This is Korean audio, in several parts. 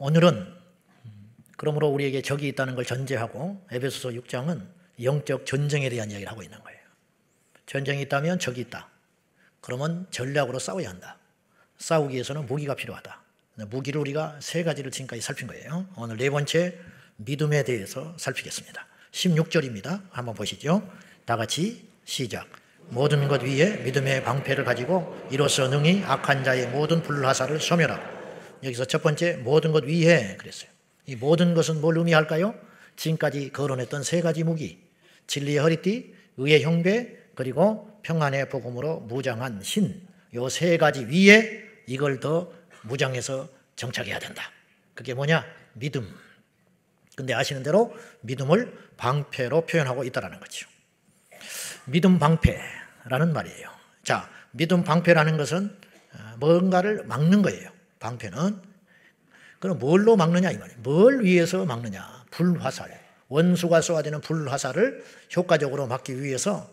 오늘은 그러므로 우리에게 적이 있다는 걸 전제하고 에베소서 6장은 영적 전쟁에 대한 이야기를 하고 있는 거예요. 전쟁이 있다면 적이 있다. 그러면 전략으로 싸워야 한다. 싸우기 위해서는 무기가 필요하다. 무기를 우리가 세 가지를 지금까지 살핀 거예요. 오늘 네 번째 믿음에 대해서 살피겠습니다. 16절입니다. 한번 보시죠. 다 같이 시작. 모든 것 위에 믿음의 방패를 가지고 이로써 능히 악한 자의 모든 불화살을 소멸하고. 여기서 첫 번째 모든 것 위에 그랬어요. 이 모든 것은 뭘 의미할까요? 지금까지 거론했던 세 가지 무기, 진리의 허리띠, 의의 형배, 그리고 평안의 복음으로 무장한 신, 요 세 가지 위에 이걸 더 무장해서 정착해야 된다. 그게 뭐냐? 믿음. 근데 아시는 대로 믿음을 방패로 표현하고 있다는 거죠. 믿음 방패라는 말이에요. 자, 믿음 방패라는 것은 뭔가를 막는 거예요. 방패는. 그럼 뭘로 막느냐 이 말이에요. 뭘 위해서 막느냐? 불화살. 원수가 쏘아대는 불화살을 효과적으로 막기 위해서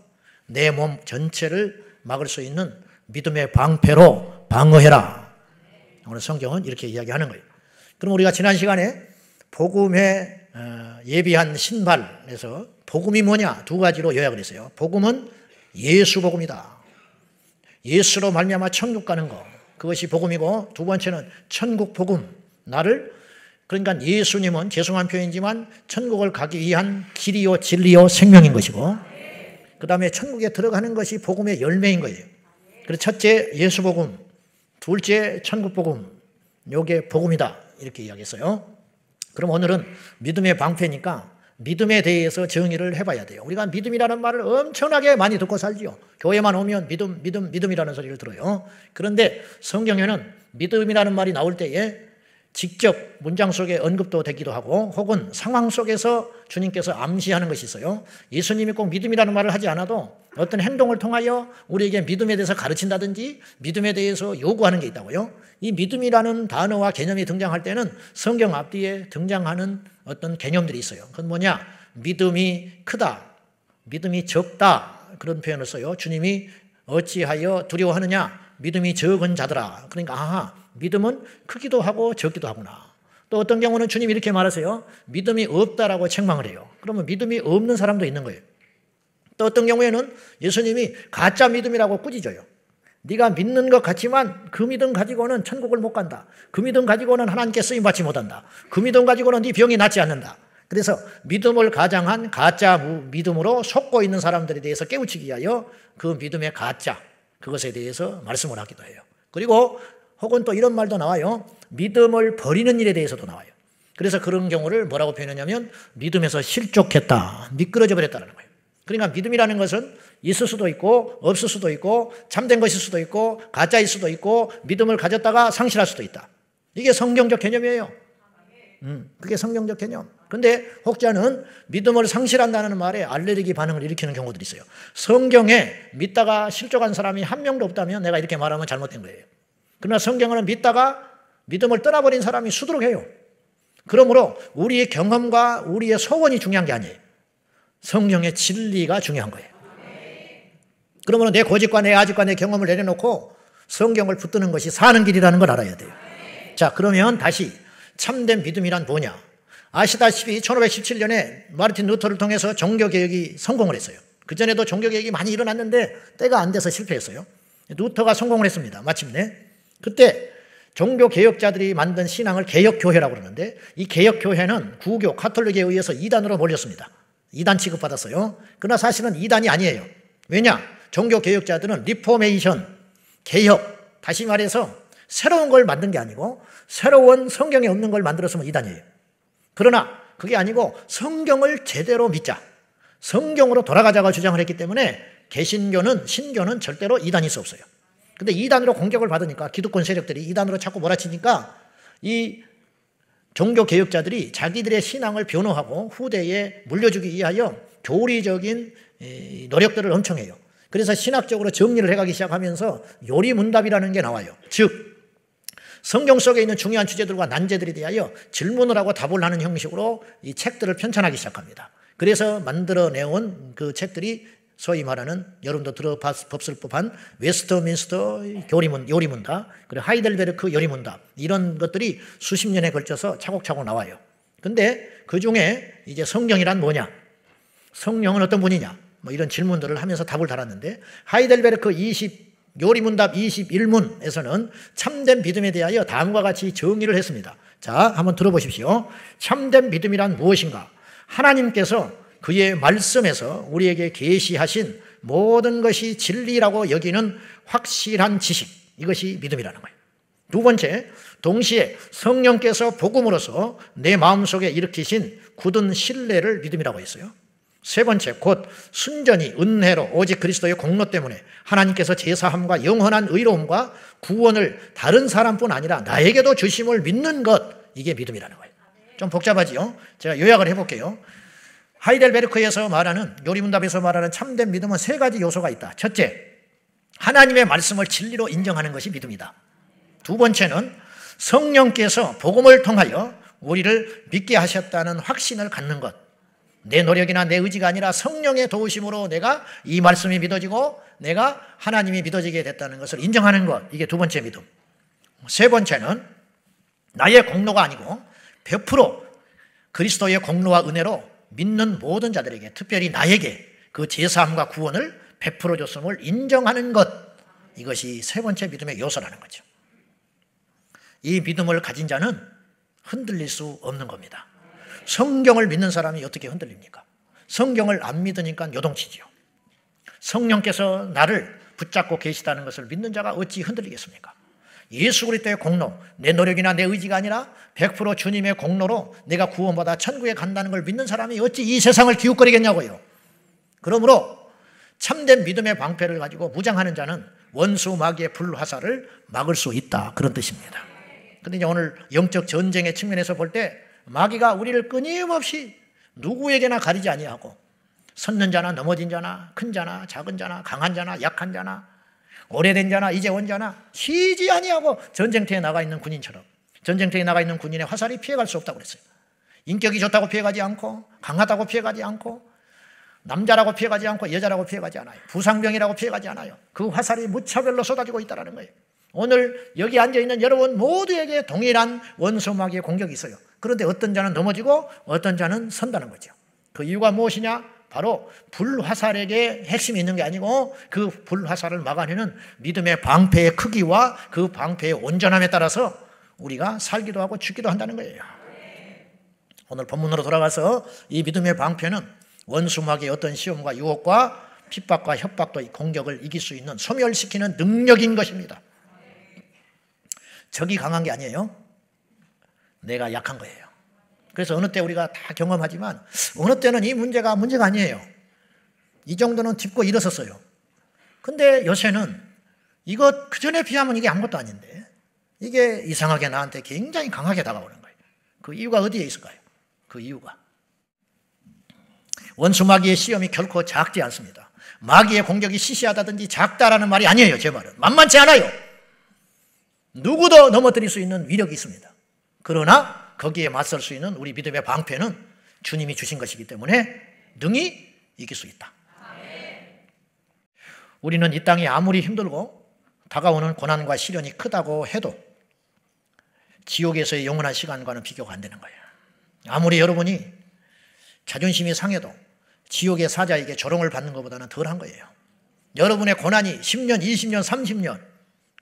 내 몸 전체를 막을 수 있는 믿음의 방패로 방어해라. 오늘 성경은 이렇게 이야기하는 거예요. 그럼 우리가 지난 시간에 복음에 예비한 신발에서 복음이 뭐냐? 두 가지로 요약을 했어요. 복음은 예수 복음이다. 예수로 말미암아 천국 가는 거. 그것이 복음이고, 두 번째는 천국 복음. 그러니까 예수님은 죄송한 표현이지만 천국을 가기 위한 길이요 진리요 생명인 것이고, 그 다음에 천국에 들어가는 것이 복음의 열매인 거예요. 그래서 첫째 예수 복음, 둘째 천국 복음, 요게 복음이다 이렇게 이야기했어요. 그럼 오늘은 믿음의 방패니까 믿음에 대해서 정의를 해봐야 돼요. 우리가 믿음이라는 말을 엄청나게 많이 듣고 살지요. 교회만 오면 믿음이라는 소리를 들어요. 그런데 성경에는 믿음이라는 말이 나올 때에 직접 문장 속에 언급도 되기도 하고, 혹은 상황 속에서 주님께서 암시하는 것이 있어요. 예수님이 꼭 믿음이라는 말을 하지 않아도 어떤 행동을 통하여 우리에게 믿음에 대해서 가르친다든지 믿음에 대해서 요구하는 게 있다고요. 이 믿음이라는 단어와 개념이 등장할 때는 성경 앞뒤에 등장하는 어떤 개념들이 있어요. 그건 뭐냐? 믿음이 크다, 믿음이 적다, 그런 표현을 써요. 주님이 어찌하여 두려워하느냐? 믿음이 적은 자들아. 그러니까 아하, 믿음은 크기도 하고 적기도 하구나. 또 어떤 경우는 주님이 이렇게 말하세요. 믿음이 없다라고 책망을 해요. 그러면 믿음이 없는 사람도 있는 거예요. 또 어떤 경우에는 예수님이 가짜 믿음이라고 꾸짖어요. 네가 믿는 것 같지만 그 믿음 가지고는 천국을 못 간다. 그 믿음 가지고는 하나님께 쓰임받지 못한다. 그 믿음 가지고는 네 병이 낫지 않는다. 그래서 믿음을 가장한 가짜 믿음으로 속고 있는 사람들에 대해서 깨우치기 위하여 그 믿음의 가짜, 그것에 대해서 말씀을 하기도 해요. 그리고 혹은 또 이런 말도 나와요. 믿음을 버리는 일에 대해서도 나와요. 그래서 그런 경우를 뭐라고 표현하냐면 믿음에서 실족했다, 미끄러져 버렸다는 거예요. 그러니까 믿음이라는 것은 있을 수도 있고 없을 수도 있고 참된 것일 수도 있고 가짜일 수도 있고 믿음을 가졌다가 상실할 수도 있다. 이게 성경적 개념이에요. 그게 성경적 개념. 근데 혹자는 믿음을 상실한다는 말에 알레르기 반응을 일으키는 경우들이 있어요. 성경에 믿다가 실족한 사람이 한 명도 없다면 내가 이렇게 말하면 잘못된 거예요. 그러나 성경은 믿다가 믿음을 떠나버린 사람이 수두룩해요. 그러므로 우리의 경험과 우리의 소원이 중요한 게 아니에요. 성경의 진리가 중요한 거예요. 그러므로 내 고집과 내 아집과 내 경험을 내려놓고 성경을 붙드는 것이 사는 길이라는 걸 알아야 돼요. 자, 그러면 다시 참된 믿음이란 뭐냐? 아시다시피 1517년에 마르틴 루터를 통해서 종교개혁이 성공을 했어요. 그전에도 종교개혁이 많이 일어났는데 때가 안 돼서 실패했어요. 루터가 성공을 했습니다. 마침내. 그때 종교개혁자들이 만든 신앙을 개혁교회라고 그러는데, 이 개혁교회는 구교, 카톨릭에 의해서 이단으로 몰렸습니다. 이단 취급받았어요. 그러나 사실은 이단이 아니에요. 왜냐? 종교개혁자들은 리포메이션, 개혁, 다시 말해서 새로운 걸 만든 게 아니고 새로운 성경에 없는 걸 만들었으면 이단이에요. 그러나 그게 아니고 성경을 제대로 믿자, 성경으로 돌아가자고 주장을 했기 때문에 개신교는, 신교는 절대로 이단일 수 없어요. 근데 이단으로 공격을 받으니까, 기득권 세력들이 이단으로 자꾸 몰아치니까 이 종교개혁자들이 자기들의 신앙을 변호하고 후대에 물려주기 위하여 교리적인 노력들을 엄청 해요. 그래서 신학적으로 정리를 해가기 시작하면서 요리문답이라는 게 나와요. 즉 성경 속에 있는 중요한 주제들과 난제들에 대하여 질문을 하고 답을 하는 형식으로 이 책들을 편찬하기 시작합니다. 그래서 만들어내온 그 책들이 소위 말하는 여러분도 들어봤을 법한 웨스트민스터 요리문답, 그리고 하이델베르크 요리문답, 이런 것들이 수십 년에 걸쳐서 차곡차곡 나와요. 근데 그 중에 이제 성령이란 뭐냐? 성령은 어떤 분이냐? 뭐 이런 질문들을 하면서 답을 달았는데, 하이델베르크 요리문답 21문에서는 참된 믿음에 대하여 다음과 같이 정의를 했습니다. 자, 한번 들어보십시오. 참된 믿음이란 무엇인가? 하나님께서 그의 말씀에서 우리에게 계시하신 모든 것이 진리라고 여기는 확실한 지식, 이것이 믿음이라는 거예요. 두 번째, 동시에 성령께서 복음으로서 내 마음속에 일으키신 굳은 신뢰를 믿음이라고 했어요. 세 번째, 곧 순전히 은혜로 오직 그리스도의 공로 때문에 하나님께서 제사함과 영원한 의로움과 구원을 다른 사람뿐 아니라 나에게도 주심을 믿는 것, 이게 믿음이라는 거예요. 좀 복잡하지요? 제가 요약을 해볼게요. 하이델베르크에서 말하는, 요리문답에서 말하는 참된 믿음은 세 가지 요소가 있다. 첫째, 하나님의 말씀을 진리로 인정하는 것이 믿음이다. 두 번째는 성령께서 복음을 통하여 우리를 믿게 하셨다는 확신을 갖는 것. 내 노력이나 내 의지가 아니라 성령의 도우심으로 내가 이 말씀이 믿어지고 내가 하나님이 믿어지게 됐다는 것을 인정하는 것. 이게 두 번째 믿음. 세 번째는 나의 공로가 아니고 100% 그리스도의 공로와 은혜로 믿는 모든 자들에게, 특별히 나에게 그 제사함과 구원을 베풀어 줬음을 인정하는 것, 이것이 세 번째 믿음의 요소라는 거죠. 이 믿음을 가진 자는 흔들릴 수 없는 겁니다. 성경을 믿는 사람이 어떻게 흔들립니까? 성경을 안 믿으니까 요동치지요. 성령께서 나를 붙잡고 계시다는 것을 믿는 자가 어찌 흔들리겠습니까? 예수 그리스도의 공로, 내 노력이나 내 의지가 아니라 100% 주님의 공로로 내가 구원받아 천국에 간다는 걸 믿는 사람이 어찌 이 세상을 기웃거리겠냐고요. 그러므로 참된 믿음의 방패를 가지고 무장하는 자는 원수 마귀의 불화살을 막을 수 있다, 그런 뜻입니다. 그런데 오늘 영적 전쟁의 측면에서 볼 때 마귀가 우리를 끊임없이 누구에게나 가리지 아니하고 섰는 자나 넘어진 자나 큰 자나 작은 자나 강한 자나 약한 자나 오래된 자나 이제 온 자나 쉬지 아니하고 전쟁터에 나가 있는 군인처럼, 전쟁터에 나가 있는 군인의 화살이 피해갈 수 없다고 그랬어요. 인격이 좋다고 피해가지 않고, 강하다고 피해가지 않고, 남자라고 피해가지 않고, 여자라고 피해가지 않아요. 부상병이라고 피해가지 않아요. 그 화살이 무차별로 쏟아지고 있다는 거예요. 오늘 여기 앉아있는 여러분 모두에게 동일한 원수 마귀의 공격이 있어요. 그런데 어떤 자는 넘어지고 어떤 자는 선다는 거죠. 그 이유가 무엇이냐? 바로 불화살에게 핵심이 있는 게 아니고 그 불화살을 막아내는 믿음의 방패의 크기와 그 방패의 온전함에 따라서 우리가 살기도 하고 죽기도 한다는 거예요. 오늘 본문으로 돌아가서 이 믿음의 방패는 원수 마귀의 어떤 시험과 유혹과 핍박과 협박도 공격을 이길 수 있는, 소멸시키는 능력인 것입니다. 적이 강한 게 아니에요. 내가 약한 거예요. 그래서 어느 때 우리가 다 경험하지만 어느 때는 이 문제가 아니에요. 이 정도는 짚고 일어섰어요. 근데 요새는 이것 그전에 비하면 이게 아무것도 아닌데 이게 이상하게 나한테 굉장히 강하게 다가오는 거예요. 그 이유가 어디에 있을까요? 그 이유가 원수 마귀의 시험이 결코 작지 않습니다. 마귀의 공격이 시시하다든지 작다라는 말이 아니에요. 제 말은 만만치 않아요. 누구도 넘어뜨릴 수 있는 위력이 있습니다. 그러나 거기에 맞설 수 있는 우리 믿음의 방패는 주님이 주신 것이기 때문에 능히 이길 수 있다. 우리는 이 땅이 아무리 힘들고 다가오는 고난과 시련이 크다고 해도 지옥에서의 영원한 시간과는 비교가 안 되는 거예요. 아무리 여러분이 자존심이 상해도 지옥의 사자에게 조롱을 받는 것보다는 덜한 거예요. 여러분의 고난이 10년, 20년, 30년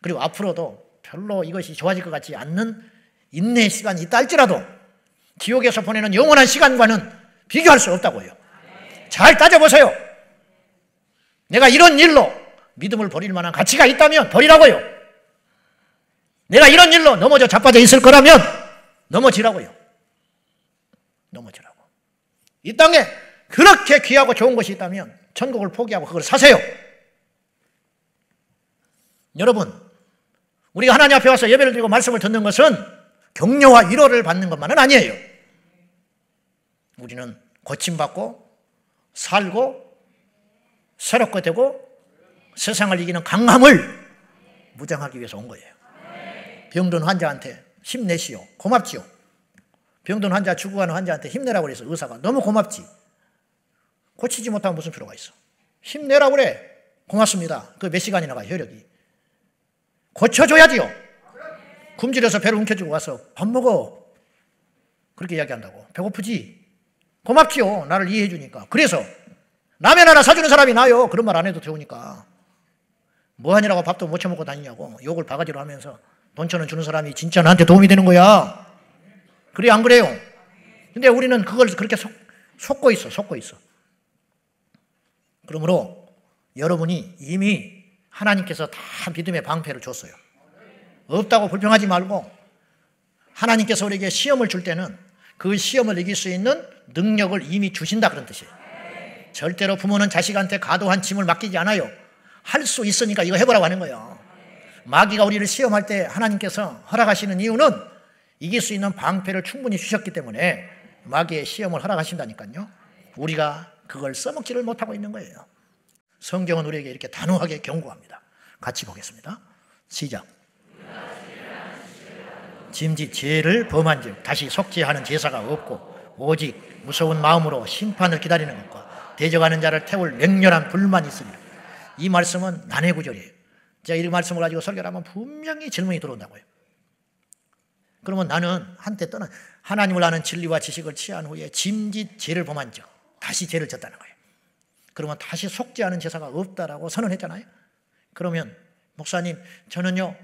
그리고 앞으로도 별로 이것이 좋아질 것 같지 않는 인내의 시간이 있다 할지라도 지옥에서 보내는 영원한 시간과는 비교할 수 없다고요. 잘 따져보세요. 내가 이런 일로 믿음을 버릴 만한 가치가 있다면 버리라고요. 내가 이런 일로 넘어져 자빠져 있을 거라면 넘어지라고요. 넘어지라고. 이 땅에 그렇게 귀하고 좋은 것이 있다면 천국을 포기하고 그걸 사세요. 여러분, 우리가 하나님 앞에 와서 예배를 드리고 말씀을 듣는 것은 격려와 위로를 받는 것만은 아니에요. 우리는 고침받고 살고 새롭게 되고 세상을 이기는 강함을 무장하기 위해서 온 거예요. 병든 환자한테 힘내시오. 고맙지요. 병든 환자, 죽어가는 환자한테 힘내라고 그래서 의사가 너무 고맙지. 고치지 못하면 무슨 필요가 있어. 힘내라고 그래. 고맙습니다. 그 몇 시간이나 가요, 혈액이. 고쳐줘야지요. 굶주려서 배를 움켜쥐고 와서 밥 먹어. 그렇게 이야기한다고. 배고프지? 고맙지요. 나를 이해해 주니까. 그래서 라면 하나 사주는 사람이 나요. 그런 말 안 해도 좋으니까. 뭐하니라고 밥도 못 처먹고 다니냐고 욕을 바가지로 하면서 돈 1,000원 주는 사람이 진짜 나한테 도움이 되는 거야. 그래 안 그래요? 근데 우리는 그걸 그렇게 속고 있어. 그러므로 여러분이 이미 하나님께서 다 믿음의 방패를 줬어요. 없다고 불평하지 말고 하나님께서 우리에게 시험을 줄 때는 그 시험을 이길 수 있는 능력을 이미 주신다 그런 뜻이에요. 절대로 부모는 자식한테 과도한 짐을 맡기지 않아요. 할 수 있으니까 이거 해보라고 하는 거예요. 마귀가 우리를 시험할 때 하나님께서 허락하시는 이유는 이길 수 있는 방패를 충분히 주셨기 때문에 마귀의 시험을 허락하신다니까요. 우리가 그걸 써먹지를 못하고 있는 거예요. 성경은 우리에게 이렇게 단호하게 경고합니다. 같이 보겠습니다. 시작. 짐짓 죄를 범한 즉 다시 속죄하는 제사가 없고 오직 무서운 마음으로 심판을 기다리는 것과 대적하는 자를 태울 맹렬한 불만이 있으리라. 이 말씀은 난해 구절이에요. 제가 이 말씀을 가지고 설교를 하면 분명히 질문이 들어온다고요. 그러면 나는 한때 떠나 하나님을 아는 진리와 지식을 취한 후에 짐짓 죄를 범한 즉 다시 죄를 졌다는 거예요. 그러면 다시 속죄하는 제사가 없다라고 선언했잖아요. 그러면 목사님 저는요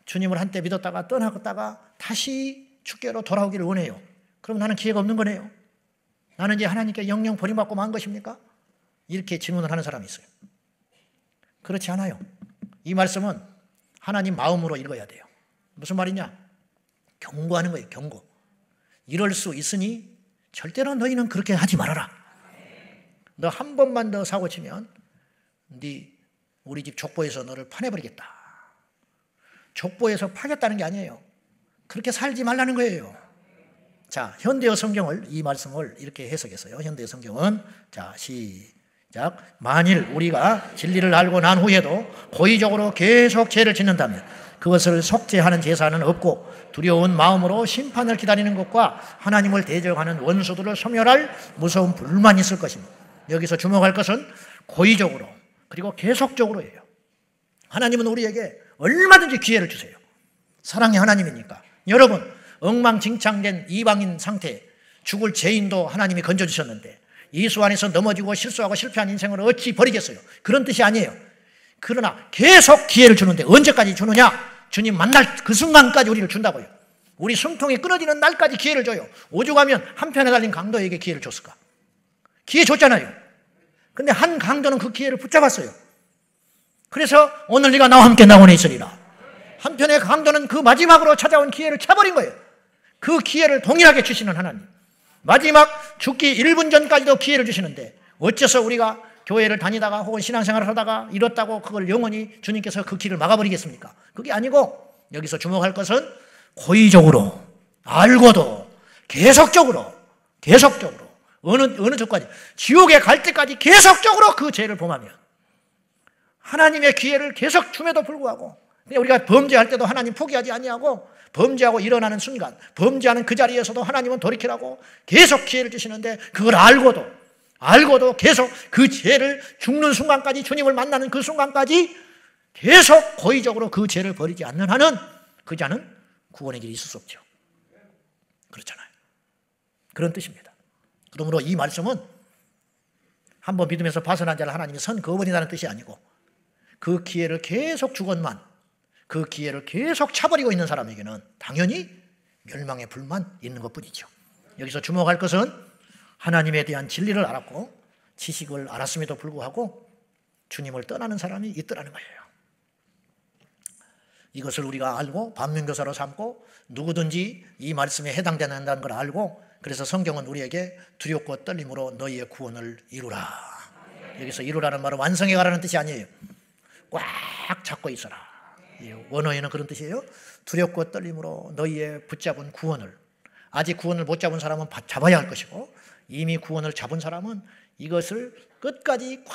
주님을 한때 믿었다가 떠나갔다가 다시 주께로 돌아오기를 원해요. 그럼 나는 기회가 없는 거네요. 나는 이제 하나님께 영영 버림받고 만 것입니까? 이렇게 질문을 하는 사람이 있어요. 그렇지 않아요. 이 말씀은 하나님 마음으로 읽어야 돼요. 무슨 말이냐? 경고하는 거예요. 경고. 이럴 수 있으니 절대로 너희는 그렇게 하지 말아라. 너 한 번만 더 사고 치면 네 우리 집 족보에서 너를 파내버리겠다. 족보에서 파겠다는 게 아니에요. 그렇게 살지 말라는 거예요. 자, 현대어 성경을 이 말씀을 이렇게 해석했어요. 현대어 성경은 자, 시작. 만일 우리가 진리를 알고 난 후에도 고의적으로 계속 죄를 짓는다면 그것을 속죄하는 제사는 없고 두려운 마음으로 심판을 기다리는 것과 하나님을 대적하는 원수들을 소멸할 무서운 불만이 있을 것입니다. 여기서 주목할 것은 고의적으로 그리고 계속적으로예요. 하나님은 우리에게 얼마든지 기회를 주세요. 사랑의 하나님이니까. 여러분 엉망진창된 이방인 상태 죽을 죄인도 하나님이 건져주셨는데 예수 안에서 넘어지고 실수하고 실패한 인생을 어찌 버리겠어요. 그런 뜻이 아니에요. 그러나 계속 기회를 주는데 언제까지 주느냐? 주님 만날 그 순간까지 우리를 준다고요. 우리 숨통이 끊어지는 날까지 기회를 줘요. 오죽하면 한편에 달린 강도에게 기회를 줬을까? 기회 줬잖아요. 근데 한 강도는 그 기회를 붙잡았어요. 그래서 오늘 네가 나와 함께 낙원에 있으리라. 한편의 강도는 그 마지막으로 찾아온 기회를 차버린 거예요. 그 기회를 동일하게 주시는 하나님. 마지막 죽기 1분 전까지도 기회를 주시는데 어째서 우리가 교회를 다니다가 혹은 신앙생활을 하다가 잃었다고 그걸 영원히 주님께서 그 길을 막아버리겠습니까? 그게 아니고 여기서 주목할 것은 고의적으로 알고도 계속적으로 어느 쪽까지 지옥에 갈 때까지 계속적으로 그 죄를 범하면 하나님의 기회를 계속 줌에도 불구하고 우리가 범죄할 때도 하나님 포기하지 아니하고 범죄하고 일어나는 순간 범죄하는 그 자리에서도 하나님은 돌이키라고 계속 기회를 주시는데 그걸 알고도 계속 그 죄를 죽는 순간까지 주님을 만나는 그 순간까지 계속 고의적으로 그 죄를 버리지 않는 한은 그 자는 구원의 길이 있을 수 없죠. 그렇잖아요. 그런 뜻입니다. 그러므로 이 말씀은 한번 믿음에서 벗어난 자를 하나님이 선거버린다는 뜻이 아니고 그 기회를 계속 주건만 그 기회를 계속 차버리고 있는 사람에게는 당연히 멸망의 불만 있는 것뿐이죠. 여기서 주목할 것은 하나님에 대한 진리를 알았고 지식을 알았음에도 불구하고 주님을 떠나는 사람이 있더라는 거예요. 이것을 우리가 알고 반면교사로 삼고 누구든지 이 말씀에 해당된다는 걸 알고 그래서 성경은 우리에게 두렵고 떨림으로 너희의 구원을 이루라. 여기서 이루라는 말은 완성해 가라는 뜻이 아니에요. 꽉 잡고 있어라. 원어에는 그런 뜻이에요. 두렵고 떨림으로 너희의 붙잡은 구원을 아직 구원을 못 잡은 사람은 잡아야 할 것이고 이미 구원을 잡은 사람은 이것을 끝까지 꽉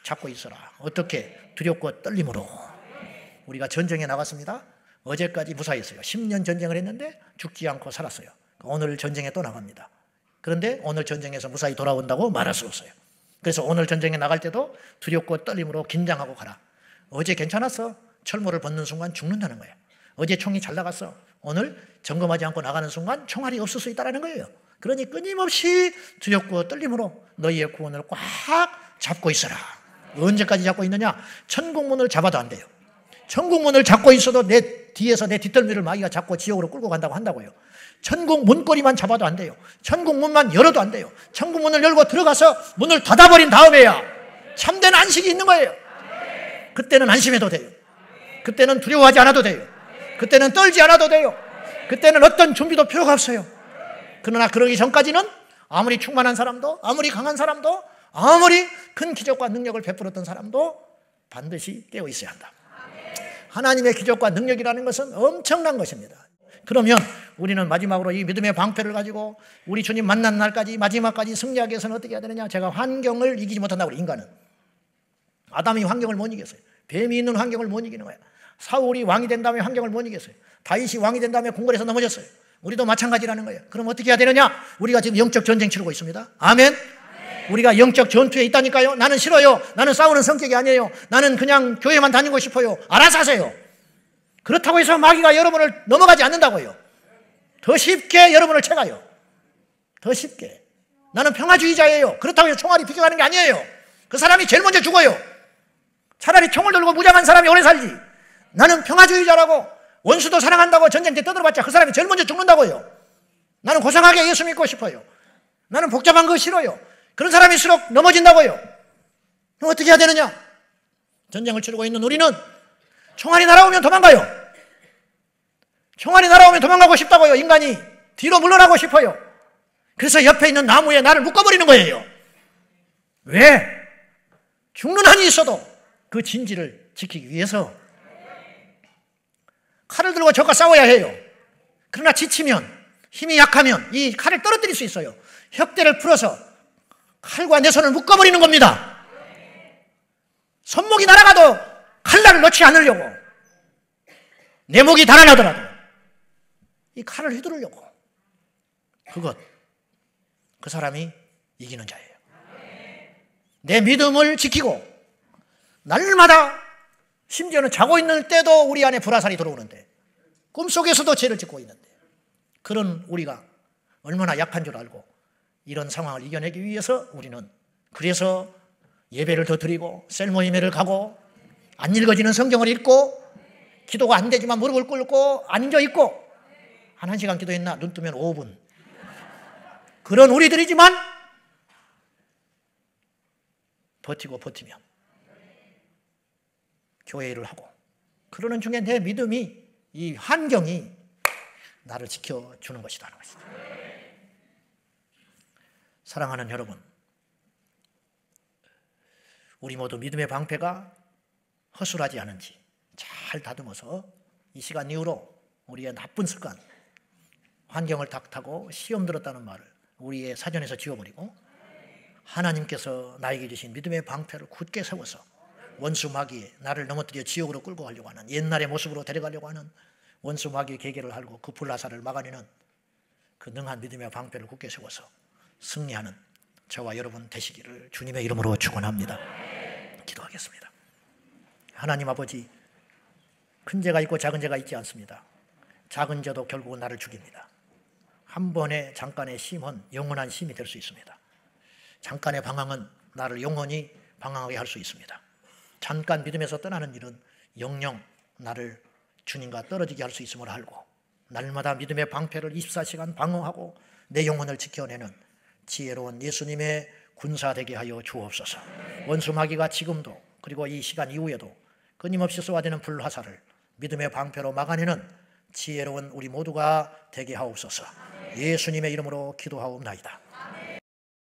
잡고 있어라. 어떻게? 두렵고 떨림으로. 우리가 전쟁에 나갔습니다. 어제까지 무사했어요. 10년 전쟁을 했는데 죽지 않고 살았어요. 오늘 전쟁에 또 나갑니다. 그런데 오늘 전쟁에서 무사히 돌아온다고 말할 수 없어요. 그래서 오늘 전쟁에 나갈 때도 두렵고 떨림으로 긴장하고 가라. 어제 괜찮았어. 철모를 벗는 순간 죽는다는 거예요. 어제 총이 잘 나갔어. 오늘 점검하지 않고 나가는 순간 총알이 없을 수 있다는 거예요. 그러니 끊임없이 두렵고 떨림으로 너희의 구원을 꽉 잡고 있어라. 언제까지 잡고 있느냐? 천국문을 잡아도 안 돼요. 천국문을 잡고 있어도 내 뒤에서 내 뒷덜미를 마귀가 잡고 지옥으로 끌고 간다고 한다고요. 천국 문고리만 잡아도 안 돼요. 천국 문만 열어도 안 돼요. 천국 문을 열고 들어가서 문을 닫아버린 다음에야 참된 안식이 있는 거예요. 그때는 안심해도 돼요. 그때는 두려워하지 않아도 돼요. 그때는 떨지 않아도 돼요. 그때는 어떤 준비도 필요가 없어요. 그러나 그러기 전까지는 아무리 충만한 사람도, 아무리 강한 사람도, 아무리 큰 기적과 능력을 베풀었던 사람도 반드시 깨어 있어야 한다. 하나님의 기적과 능력이라는 것은 엄청난 것입니다. 그러면 우리는 마지막으로 이 믿음의 방패를 가지고 우리 주님 만난 날까지 마지막까지 승리하기 위해서는 어떻게 해야 되느냐? 제가 환경을 이기지 못한다고. 인간은 아담이 환경을 못 이겼어요. 뱀이 있는 환경을 못 이기는 거예요. 사울이 왕이 된 다음에 환경을 못 이겼어요. 다윗이 왕이 된 다음에 궁궐에서 넘어졌어요. 우리도 마찬가지라는 거예요. 그럼 어떻게 해야 되느냐? 우리가 지금 영적 전쟁 치르고 있습니다. 아멘. 우리가 영적 전투에 있다니까요. 나는 싫어요. 나는 싸우는 성격이 아니에요. 나는 그냥 교회만 다니고 싶어요. 알아서 하세요. 그렇다고 해서 마귀가 여러분을 넘어가지 않는다고요. 더 쉽게 여러분을 채가요. 더 쉽게. 나는 평화주의자예요. 그렇다고 해서 총알이 비켜가는 게 아니에요. 그 사람이 제일 먼저 죽어요. 차라리 총을 들고 무장한 사람이 오래 살지. 나는 평화주의자라고 원수도 사랑한다고 전쟁 때 떠들어봤자 그 사람이 제일 먼저 죽는다고요. 나는 고상하게 예수 믿고 싶어요. 나는 복잡한 거 싫어요. 그런 사람일수록 넘어진다고요. 그럼 어떻게 해야 되느냐? 전쟁을 치르고 있는 우리는 총알이 날아오면 도망가요. 총알이 날아오면 도망가고 싶다고요. 인간이 뒤로 물러나고 싶어요. 그래서 옆에 있는 나무에 나를 묶어버리는 거예요. 왜? 죽는 한이 있어도 그 진지를 지키기 위해서 칼을 들고 적과 싸워야 해요. 그러나 지치면, 힘이 약하면 이 칼을 떨어뜨릴 수 있어요. 혁대를 풀어서 칼과 내 손을 묶어버리는 겁니다. 손목이 날아가도 칼날을 놓지 않으려고, 내 목이 달아나더라도 이 칼을 휘두르려고. 그 사람이 이기는 자예요. 내 믿음을 지키고 날마다, 심지어는 자고 있는 때도 우리 안에 불화살이 들어오는데, 꿈속에서도 죄를 짓고 있는데, 그런 우리가 얼마나 약한 줄 알고 이런 상황을 이겨내기 위해서 우리는 그래서 예배를 더 드리고 셀모임회를 가고 안 읽어지는 성경을 읽고 기도가 안 되지만 무릎을 꿇고 앉아있고, 한 1시간 기도했나? 눈 뜨면 5분. 그런 우리들이지만 버티면 교회를 하고, 그러는 중에 내 믿음이, 이 환경이 나를 지켜주는 것이라는 것이다. 사랑하는 여러분, 우리 모두 믿음의 방패가 허술하지 않은지 잘 다듬어서 이 시간 이후로 우리의 나쁜 습관, 환경을 탓하고 시험 들었다는 말을 우리의 사전에서 지워버리고 하나님께서 나에게 주신 믿음의 방패를 굳게 세워서 원수 마귀, 나를 넘어뜨려 지옥으로 끌고 가려고 하는, 옛날의 모습으로 데려가려고 하는 원수 마귀의 계계를 알고 그 불나사를 막아내는 그 능한 믿음의 방패를 굳게 세워서 승리하는 저와 여러분 되시기를 주님의 이름으로 축원합니다. 기도하겠습니다. 하나님 아버지, 큰 죄가 있고 작은 죄가 있지 않습니다. 작은 죄도 결국은 나를 죽입니다. 한 번의 잠깐의 심은 영원한 심이 될 수 있습니다. 잠깐의 방황은 나를 영원히 방황하게 할 수 있습니다. 잠깐 믿음에서 떠나는 일은 영영 나를 주님과 떨어지게 할 수 있음을 알고, 날마다 믿음의 방패를 24시간 방어하고 내 영혼을 지켜내는 지혜로운 예수님의 군사 되게 하여 주옵소서. 원수 마귀가 지금도, 그리고 이 시간 이후에도 끊임없이 쏘아대는 불화살을 믿음의 방패로 막아내는 지혜로운 우리 모두가 되게 하옵소서. 예수님의 이름으로 기도하옵나이다.